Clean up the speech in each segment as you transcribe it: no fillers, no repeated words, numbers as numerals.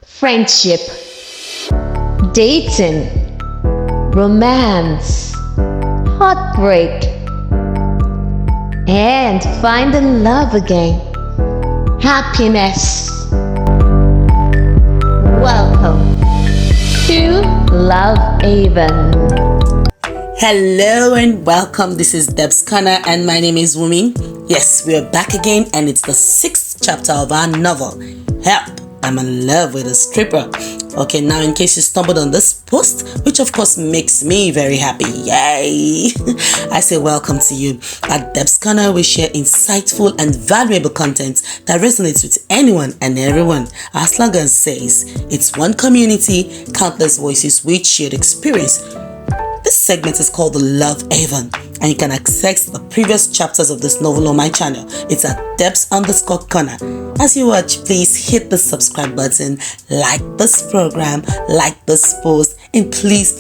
friendship, dating, romance, heartbreak, and finding love again. Happiness. Welcome to Love Haven. Hello and welcome. This is Deb's Corner and my name is Wumi. Yes, we are back again and it's the 6th chapter of our novel, Help, I'm in Love with a Stripper. Okay, now in case you stumbled on this post, which of course makes me very happy, yay! I say welcome to you. At Deb's Corner, we share insightful and valuable content that resonates with anyone and everyone. Our slogan says, it's one community, countless voices with shared experience. This segment is called the Love Haven, and you can access the previous chapters of this novel on my channel. It's at Debs_Corner. As you watch, please hit the subscribe button, like this program, like this post, and please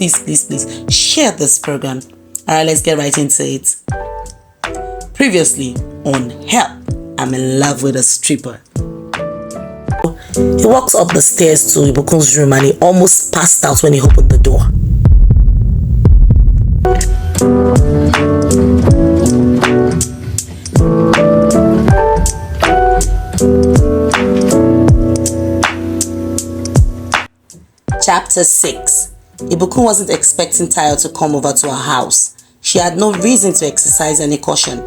share this program. Alright, let's get right into it. Previously on Help, I'm in Love with a Stripper. He walks up the stairs to Ibukun's room and he almost passed out when he opened the door. Chapter 6. Ibukun wasn't expecting Tayo to come over to her house. She had no reason to exercise any caution.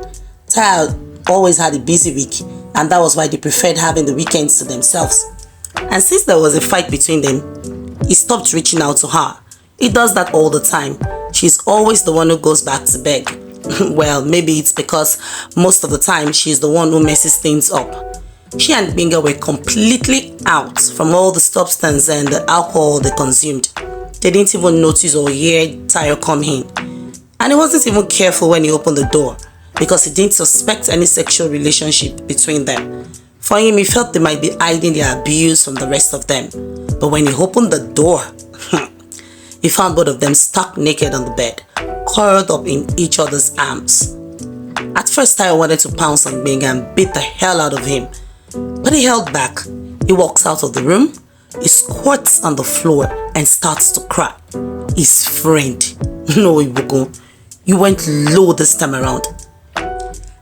Tayo always had a busy week, and that was why they preferred having the weekends to themselves. And since there was a fight between them, he stopped reaching out to her. He does that all the time. She's always the one who goes back to beg. Well, maybe it's because most of the time she's the one who messes things up. She and Binga were completely out from all the substance and the alcohol they consumed. They didn't even notice or hear Tayo come in. And he wasn't even careful when he opened the door because he didn't suspect any sexual relationship between them. For him, he felt they might be hiding their abuse from the rest of them. But when he opened the door, he found both of them stuck naked on the bed, curled up in each other's arms. At first, Tayo wanted to pounce on Binga and beat the hell out of him. But he held back. He walks out of the room, he squats on the floor and starts to cry. His friend. No, Ibukun, you went low this time around.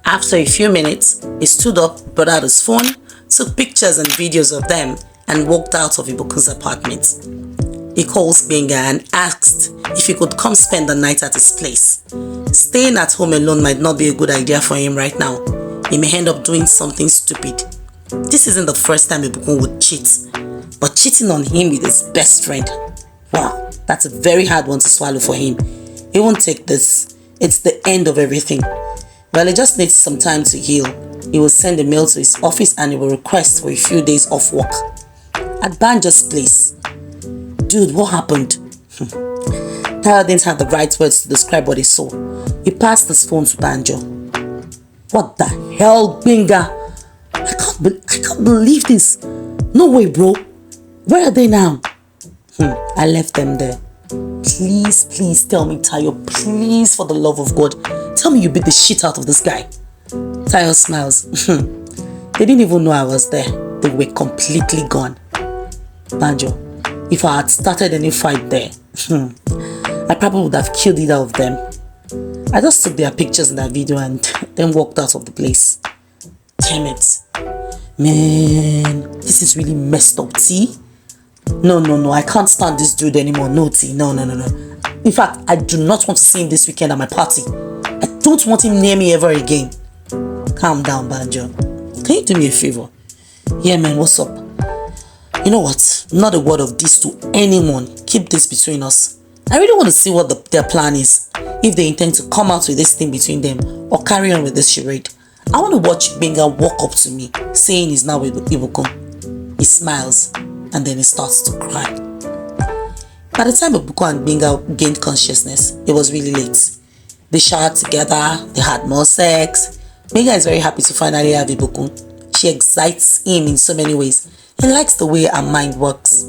After a few minutes, he stood up, brought out his phone, took pictures and videos of them and walked out of Ibukun's apartment. He calls Binga and asked if he could come spend the night at his place. Staying at home alone might not be a good idea for him right now. He may end up doing something stupid. This isn't the first time Ibukun would cheat, but cheating on him with his best friend, wow, that's a very hard one to swallow for him. He won't take this. It's the end of everything. Well, he just needs some time to heal. He will send a mail to his office and he will request for a few days off work. At Banjo's place. Dude, what happened? Tayo didn't have the right words to describe what he saw. He passed his phone to Banjo. What the hell, Binga? I can't believe this. No way, bro. Where are they now? I left them there. Please tell me, Tayo. Please, for the love of God. Tell me you beat the shit out of this guy. Tayo smiles. They didn't even know I was there. They were completely gone. Banjo, if I had started any fight there, I probably would have killed either of them. I just took their pictures in that video and then walked out of the place. Damn it. Man, this is really messed up, T. No, I can't stand this dude anymore. No, T, no. In fact, I do not want to see him this weekend at my party. I don't want him near me ever again. Calm down, Banjo. Can you do me a favor? Yeah, man, what's up? You know what? Not a word of this to anyone. Keep this between us. I really want to see what their plan is. If they intend to come out with this thing between them or carry on with this charade. I want to watch Binga walk up to me, saying he's now with Ibukun. He smiles and then he starts to cry. By the time Ibukun and Binga gained consciousness, it was really late. They showered together, they had more sex. Binga is very happy to finally have Ibukun. She excites him in so many ways. He likes the way her mind works.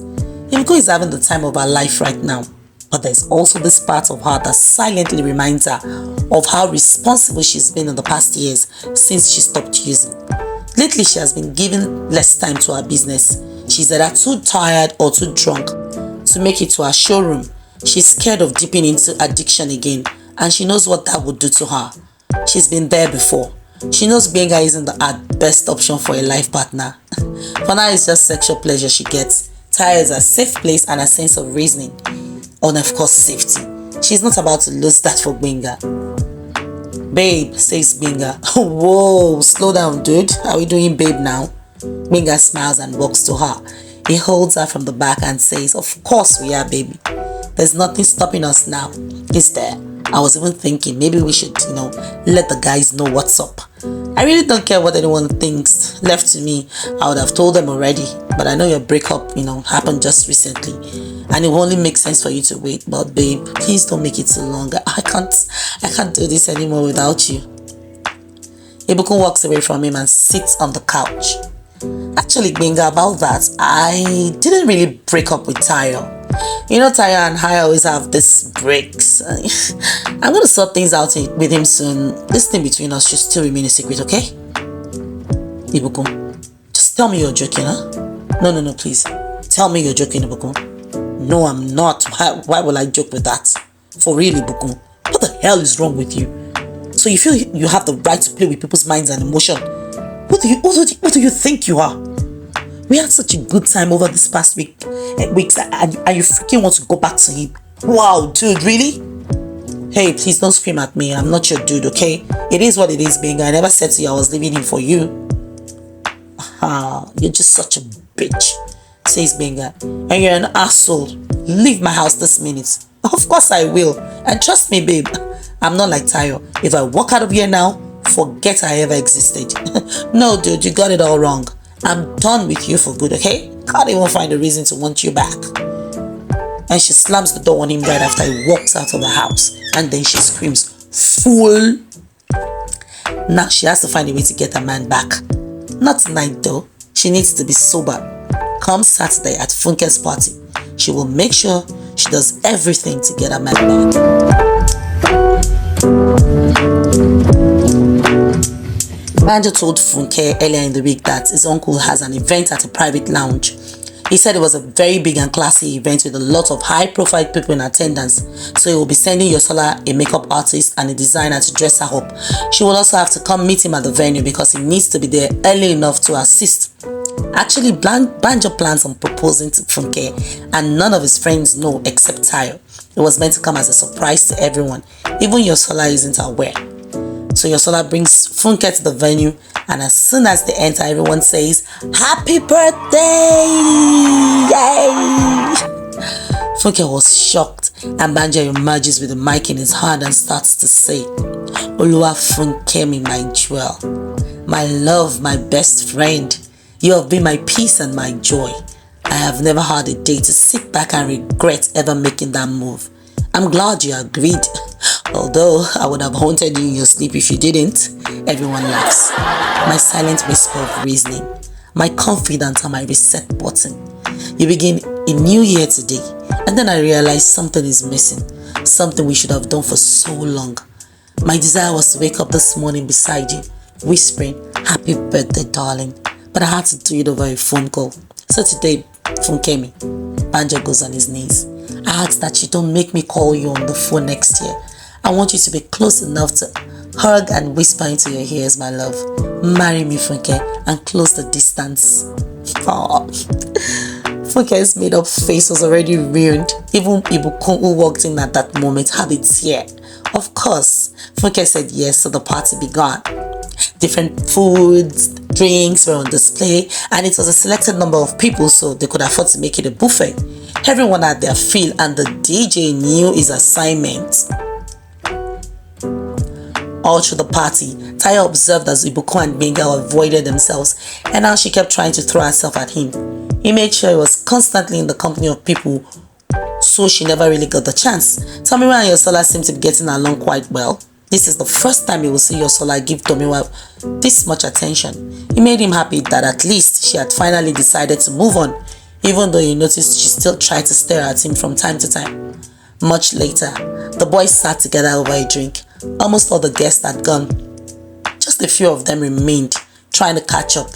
Ibukun is having the time of her life right now. But there's also this part of her that silently reminds her of how responsible she's been in the past years since she stopped using. Lately, she has been giving less time to her business. She's either too tired or too drunk to make it to her showroom. She's scared of dipping into addiction again, and she knows what that would do to her. She's been there before. She knows Gbenga isn't the best option for a life partner. For now, it's just sexual pleasure she gets. Tyre is a safe place and a sense of reasoning. And of course, safety. She's not about to lose that for Gbenga. Babe, says Gbenga. Whoa, slow down, dude. Are we doing babe now? Gbenga smiles and walks to her. He holds her from the back and says, of course we are, baby. There's nothing stopping us now, is there? I was even thinking maybe we should, let the guys know what's up. I really don't care what anyone thinks. Left to me, I would have told them already. But I know your breakup, happened just recently. And it will only make sense for you to wait. But babe, please don't make it too long. I can't do this anymore without you. Ibukun walks away from him and sits on the couch. Actually, Gbenga, about that, I didn't really break up with Tayo. Tayo and I always have this breaks. I'm going to sort things out with him soon. This thing between us should still remain a secret, okay? Ibukun, just tell me you're joking, huh? No, please. Tell me you're joking, Ibukun. No, I'm not. Why will I joke with that? For real, Ibukun. What the hell is wrong with you? So you feel you have the right to play with people's minds and emotion? What do you think you are? We had such a good time over this past weeks and you freaking want to go back to him. Wow, dude, really? Hey, please don't scream at me. I'm not your dude, okay? It is what it is, Gbenga. I never said to you I was leaving him for you. You're just such a bitch, says Gbenga. And you're an asshole. Leave my house this minute. Of course I will. And trust me, babe, I'm not like Tayo. If I walk out of here now, forget I ever existed. No, dude, you got it all wrong. I'm done with you for good, okay? Can't even find a reason to want you back. And she slams the door on him right after he walks out of the house. And then she screams, fool! Now she has to find a way to get her man back. Not tonight though. She needs to be sober. Come Saturday at Funke's party, she will make sure she does everything to get her man back. Banjo told Funke earlier in the week that his uncle has an event at a private lounge. He said it was a very big and classy event with a lot of high-profile people in attendance, so he will be sending Yosola, a makeup artist and a designer, to dress her up. She will also have to come meet him at the venue because he needs to be there early enough to assist. Actually, Banjo plans on proposing to Funke, and none of his friends know except Tayo. It was meant to come as a surprise to everyone. Even Yosola isn't aware. So Yosola brings Funke to the venue, and as soon as they enter, everyone says, "Happy birthday!" Yay! Funke was shocked, and Banjo emerges with the mic in his hand and starts to say, "Oluwa Funke mi, my jewel, my love, my best friend. You have been my peace and my joy. I have never had a day to sit back and regret ever making that move. I'm glad you agreed. Although I would have haunted you in your sleep if you didn't." Everyone laughs. My silent whisper of reasoning. My confidence on my reset button. You begin a new year today, and then I realize something is missing. Something we should have done for so long. My desire was to wake up this morning beside you, whispering, "Happy birthday, darling." But I had to do it over a phone call. So today, Funke mi, Banjo goes on his knees. I ask that you don't make me call you on the phone next year. I want you to be close enough to hug and whisper into your ears, my love. Marry me, Funke, and close the distance. Aww. Funke's made-up face was already ruined. Even Ibukun, who walked in at that moment, had a tear. Of course, Funke said yes, so the party began. Different foods, drinks were on display, and it was a selected number of people, so they could afford to make it a buffet. Everyone had their fill, and the DJ knew his assignment. All through the party, Tayo observed as Ibukun and Gbenga avoided themselves, and now she kept trying to throw herself at him. He made sure he was constantly in the company of people, so she never really got the chance. Tomiwa and Yosola seemed to be getting along quite well. This is the first time you will see Yosola give Tomiwa this much attention. It made him happy that at least she had finally decided to move on, even though he noticed she still tried to stare at him from time to time. Much later, the boys sat together over a drink. Almost all the guests had gone. Just a few of them remained, trying to catch up.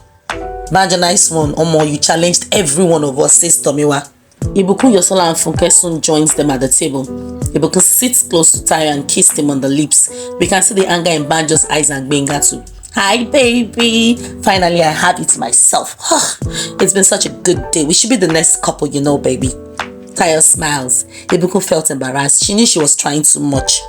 Banjo, nice one. Omo, you challenged every one of us, says Tomiwa. Ibukun, Yosola, and Funke soon joins them at the table. Ibukun sits close to Tayo and kissed him on the lips. We can see the anger in Banjo's eyes and Gbenga too. Hi, baby. Finally, I have it myself. It's been such a good day. We should be the next couple, you know, baby. Tayo smiles. Ibukun felt embarrassed. She knew she was trying too much.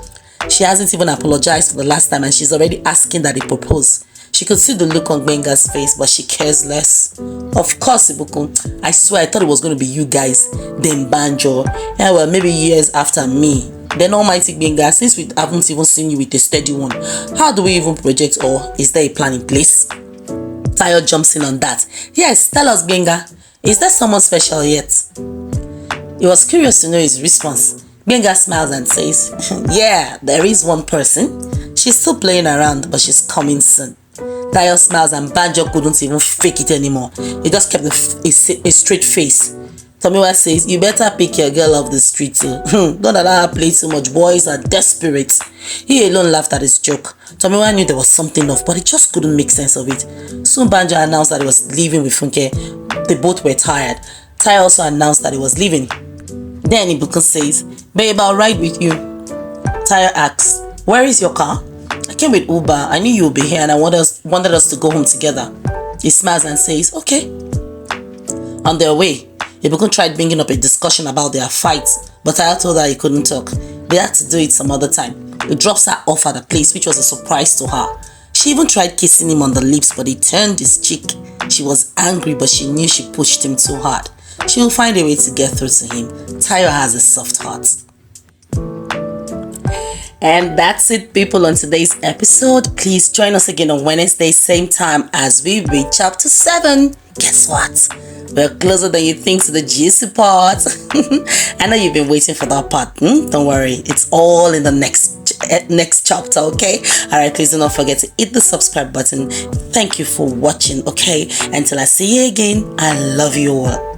She hasn't even apologized for the last time and she's already asking that he propose. She could see the look on Gbenga's face, but she cares less. Of course, Ibukun. I swear, I thought it was going to be you guys, then Banjo. Yeah, well, maybe years after me. Then almighty Gbenga, since we haven't even seen you with a steady one, how do we even project, or is there a plan in place? Tayo jumps in on that. Yes, tell us, Gbenga. Is there someone special yet? He was curious to know his response. Gbenga smiles and says, yeah, there is one person. She's still playing around, but she's coming soon. Tayo smiles and Banjo couldn't even fake it anymore. He just kept a straight face. Tomiwa says, you better pick your girl off the street too. Don't allow her play too much. Boys are desperate. He alone laughed at his joke. Tomiwa knew there was something off, but he just couldn't make sense of it. Soon Banjo announced that he was leaving with Funke. They both were tired. Tayo also announced that he was leaving. Then Ibukun says, babe, I'll ride with you. Tayo asks, where is your car? I came with Uber. I knew you would be here and I wanted us to go home together. He smiles and says, okay. On their way, Ibukun tried bringing up a discussion about their fight, but Tayo told her he couldn't talk. They had to do it some other time. He drops her off at the place, which was a surprise to her. She even tried kissing him on the lips, but he turned his cheek. She was angry, but she knew she pushed him too hard. She will find a way to get through to him. Tayo has a soft heart. And that's it, people, on today's episode. Please join us again on Wednesday, same time as we reach chapter 7. Guess what? We're closer than you think to the juicy part. I know you've been waiting for that part. Don't worry. It's all in the next chapter, okay? Alright, please do not forget to hit the subscribe button. Thank you for watching, okay? Until I see you again, I love you all.